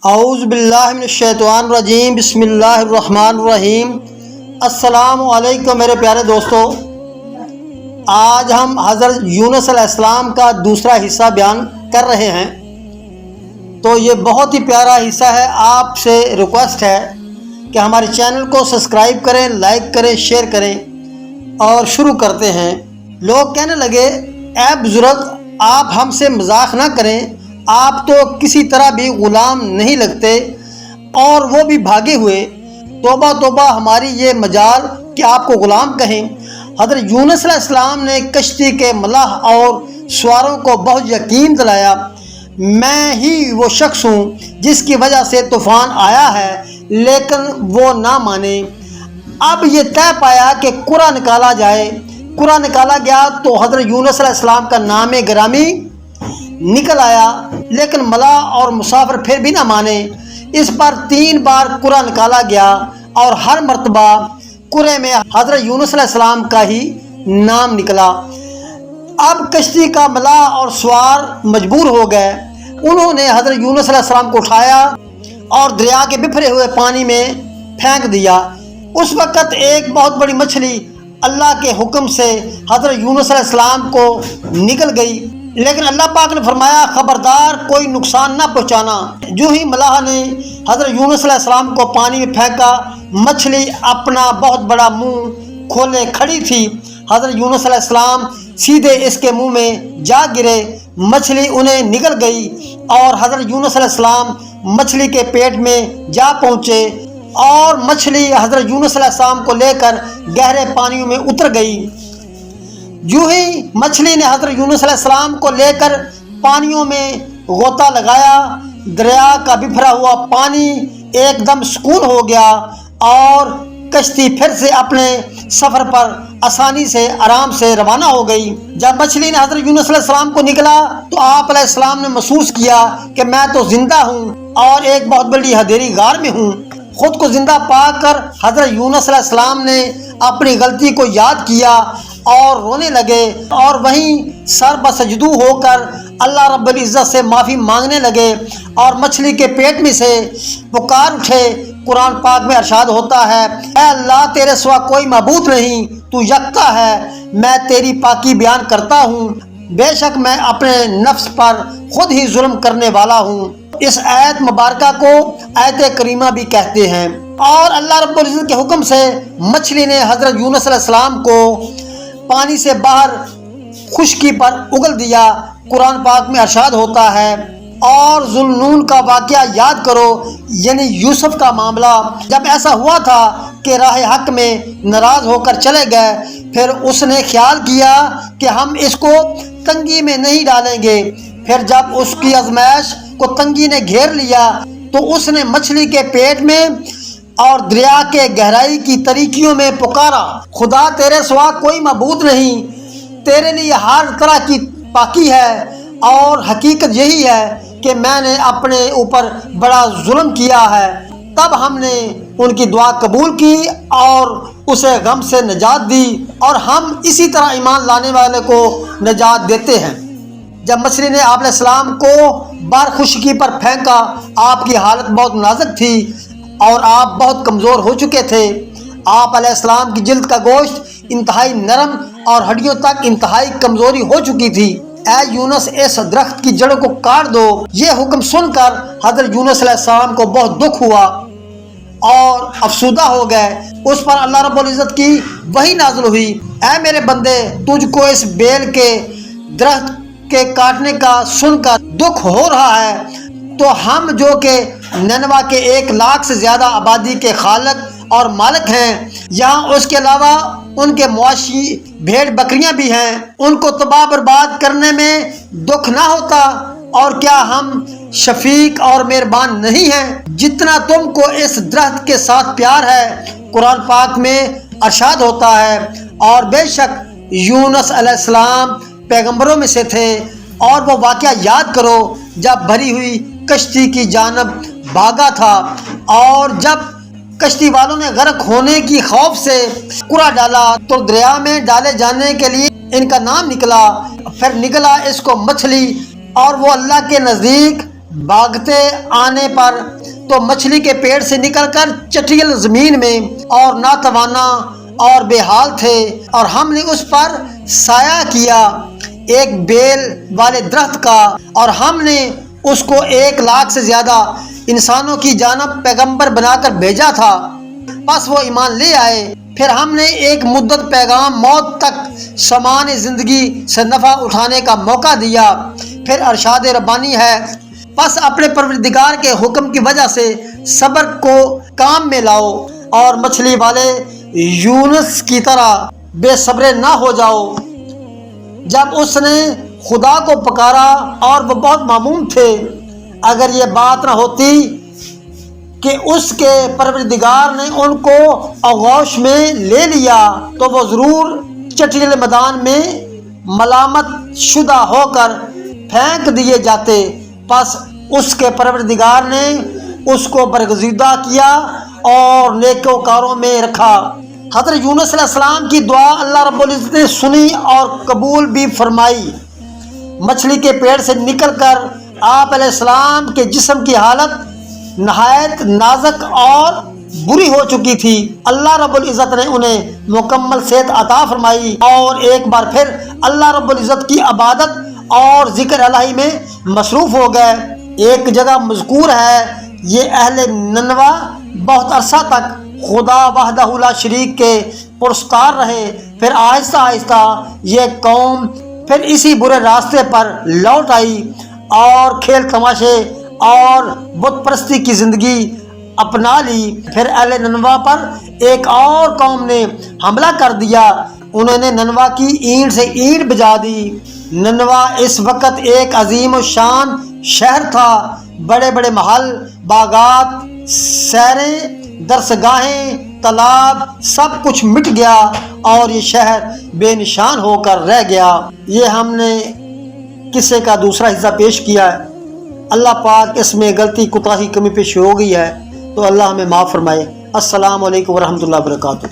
اعوذ باللہ من الشیطان الرجیم، بسم اللہ الرحمن الرحیم۔ السلام علیکم میرے پیارے دوستو، آج ہم حضرت یونس علیہ السلام کا دوسرا حصہ بیان کر رہے ہیں۔ تو یہ بہت ہی پیارا حصہ ہے، آپ سے ریکویسٹ ہے کہ ہمارے چینل کو سبسکرائب کریں، لائک کریں، شیئر کریں۔ اور شروع کرتے ہیں۔ لوگ کہنے لگے، اے بزرگ آپ ہم سے مذاق نہ کریں، آپ تو کسی طرح بھی غلام نہیں لگتے، اور وہ بھی بھاگے ہوئے۔ توبہ توبہ ہماری یہ مجال کہ آپ کو غلام کہیں۔ حضرت یونس علیہ السلام نے کشتی کے ملاح اور سواروں کو بہت یقین دلایا، میں ہی وہ شخص ہوں جس کی وجہ سے طوفان آیا ہے، لیکن وہ نہ مانے۔ اب یہ طے پایا کہ قرآن نکالا جائے۔ قرآن نکالا گیا تو حضرت یونس علیہ السلام کا نام گرامی نکل آیا، لیکن ملاح اور مسافر پھر بھی نہ مانے۔ اس پر 3 بار قرآن نکالا گیا اور ہر مرتبہ قرے میں حضرت یونس علیہ السلام کا ہی نام نکلا۔ اب کشتی کا ملاح اور سوار مجبور ہو گئے۔ انہوں نے حضرت یونس علیہ السلام کو اٹھایا اور دریا کے بپھرے ہوئے پانی میں پھینک دیا۔ اس وقت ایک بہت بڑی مچھلی اللہ کے حکم سے حضرت یونس علیہ السلام کو نکل گئی، لیکن اللہ پاک نے فرمایا خبردار کوئی نقصان نہ پہنچانا۔ جو ہی ملاح نے حضرت یونس علیہ السلام کو پانی میں پھینکا، مچھلی اپنا بہت بڑا منہ کھولے کھڑی تھی۔ حضرت یونس علیہ السلام سیدھے اس کے منہ میں جا گرے، مچھلی انہیں نگل گئی اور حضرت یونس علیہ السلام مچھلی کے پیٹ میں جا پہنچے، اور مچھلی حضرت یونس علیہ السلام کو لے کر گہرے پانیوں میں اتر گئی۔ جو ہی مچھلی نے حضرت یونس علیہ السلام کو لے کر پانیوں میں غوطہ لگایا، دریا کا بپھرا ہوا پانی ایک دم سکون ہو گیا اور کشتی پھر سے اپنے سفر پر آسانی سے آرام سے روانہ ہو گئی۔ جب مچھلی نے حضرت یونس علیہ السلام کو نکلا تو آپ علیہ السلام نے محسوس کیا کہ میں تو زندہ ہوں اور ایک بہت بڑی اندھیری غار میں ہوں۔ خود کو زندہ پا کر حضرت یونس علیہ السلام نے اپنی غلطی کو یاد کیا اور رونے لگے، اور وہیں سر بسجدو ہو کر اللہ رب العزت سے معافی مانگنے لگے اور مچھلی کے پیٹ میں سے پکار اٹھے۔ قرآن پاک میں ارشاد ہوتا ہے، اے اللہ تیرے سوا کوئی معبود نہیں، تو یکتا ہے، میں تیری پاکی بیان کرتا ہوں، بے شک میں اپنے نفس پر خود ہی ظلم کرنے والا ہوں۔ اس آیت مبارکہ کو آیت کریمہ بھی کہتے ہیں۔ اور اللہ رب العزت کے حکم سے مچھلی نے حضرت یونس علیہ السلام کو پانی سے باہر خشکی پر اگل دیا۔ قرآن پاک میں ارشاد ہوتا ہے، اور ذوالنون کا واقعہ یاد کرو، یعنی یوسف کا معاملہ، جب ایسا ہوا تھا کہ راہ حق میں ناراض ہو کر چلے گئے، پھر اس نے خیال کیا کہ ہم اس کو تنگی میں نہیں ڈالیں گے۔ پھر جب اس کی آزمائش کو تنگی نے گھیر لیا تو اس نے مچھلی کے پیٹ میں اور دریا کے گہرائی کی تاریکیوں میں پکارا، خدا تیرے سوا کوئی معبود نہیں، تیرے لیے ہر طرح کی پاکی ہے، اور حقیقت یہی ہے کہ میں نے اپنے اوپر بڑا ظلم کیا ہے۔ تب ہم نے ان کی دعا قبول کی اور اسے غم سے نجات دی، اور ہم اسی طرح ایمان لانے والے کو نجات دیتے ہیں۔ جب مچھلی نے آپ علیہ السلام کو بار خشکی پر پھینکا، آپ کی حالت بہت نازک تھی اور آپ بہت کمزور ہو چکے تھے۔ آپ علیہ السلام کی جلد کا گوشت انتہائی نرم اور ہڈیوں تک انتہائی کمزوری ہو چکی تھی۔ اے یونس اس درخت کی جڑوں کو کاٹ دو۔ یہ حکم سن کر حضرت یونس علیہ السلام کو بہت دکھ ہوا اور افسردہ ہو گئے۔ اس پر اللہ رب العزت کی وحی نازل ہوئی، اے میرے بندے تجھ کو اس بیل کے درخت کے کاٹنے کا سن کر دکھ ہو رہا ہے، تو ہم جو کہ نینوا کے 1 لاکھ سے زیادہ آبادی کے خالق اور مالک ہیں، یہاں اس کے علاوہ ان کے مواشی بھیڑ بکریاں بھی ہیں، ان کو تباہ برباد کرنے میں دکھ نہ ہوتا، اور کیا ہم شفیق اور مہربان نہیں ہیں؟ جتنا تم کو اس درخت کے ساتھ پیار ہے، قرآن پاک میں ارشاد ہوتا ہے، اور بے شک یونس علیہ السلام پیغمبروں میں سے تھے، اور وہ واقعہ یاد کرو جب بھری ہوئی کشتی کی جانب بھاگا تھا، اور جب کشتی والوں نے غرق ہونے کی خوف سے قرا ڈالا تو دریا میں ڈالے جانے کے لیے ان کا نام نکلا، پھر نکلا اس کو مچھلی، اور وہ اللہ کے نزدیک بھاگتے آنے پر تو مچھلی کے پیٹ سے نکل کر چٹیل زمین میں اور ناتوانا اور بے حال تھے، اور ہم نے اس پر سایہ کیا ایک بیل والے درخت کا، اور ہم نے اس کو 1,00,000 سے زیادہ انسانوں کی جانب پیغمبر بنا کر بھیجا تھا، پس وہ ایمان لے آئے۔ پھر ہم نے ایک مدت پیغام موت تک سامان زندگی سے نفع اٹھانے کا موقع دیا۔ پھر ارشاد ربانی ہے، پس اپنے پروردگار کے حکم کی وجہ سے صبر کو کام میں لاؤ اور مچھلی والے یونس کی طرح بے صبر نہ ہو جاؤ۔ جب اس نے خدا کو پکارا اور وہ بہت معمون تھے، اگر یہ بات نہ ہوتی کہ اس کے پروردگار نے ان کو آغوش میں لے لیا تو وہ ضرور چٹیل میدان میں ملامت شدہ ہو کر پھینک دیے جاتے، پس اس کے پروردگار نے اس کو برگزیدہ کیا اور نیکوکاروں میں رکھا۔ حضرت یونس علیہ السلام کی دعا اللہ رب العزت نے سنی اور قبول بھی فرمائی۔ مچھلی کے پیٹ سے نکل کر آپ علیہ السلام کے جسم کی حالت نہایت نازک اور بری ہو چکی تھی۔ اللہ رب العزت نے انہیں مکمل صحت عطا فرمائی اور ایک بار پھر اللہ رب العزت کی عبادت اور ذکر الہی میں مصروف ہو گئے۔ ایک جگہ مذکور ہے، یہ اہل ننوا بہت عرصہ تک خدا وحدہ لا شریک کے پرستار رہے، پھر آہستہ آہستہ یہ قوم پھر اسی برے راستے پر لوٹ آئی اور کھیل تماشے اور بت پرستی کی زندگی اپنا لی۔ پھر اہل ننوا پر ایک اور قوم نے حملہ کر دیا، انہوں نے ننوا کی اینٹ سے اینٹ بجا دی۔ ننوا اس وقت ایک عظیم الشان شہر تھا، بڑے بڑے محل، باغات، سیریں، درسگاہیں، تالاب، سب کچھ مٹ گیا اور یہ شہر بے نشان ہو کر رہ گیا۔ یہ ہم نے قصے کا دوسرا حصہ پیش کیا ہے۔ اللہ پاک اس میں غلطی کوتاہی کمی پیشی ہو گئی ہے تو اللہ ہمیں معاف فرمائے۔ السلام علیکم ورحمۃ اللہ وبرکاتہ۔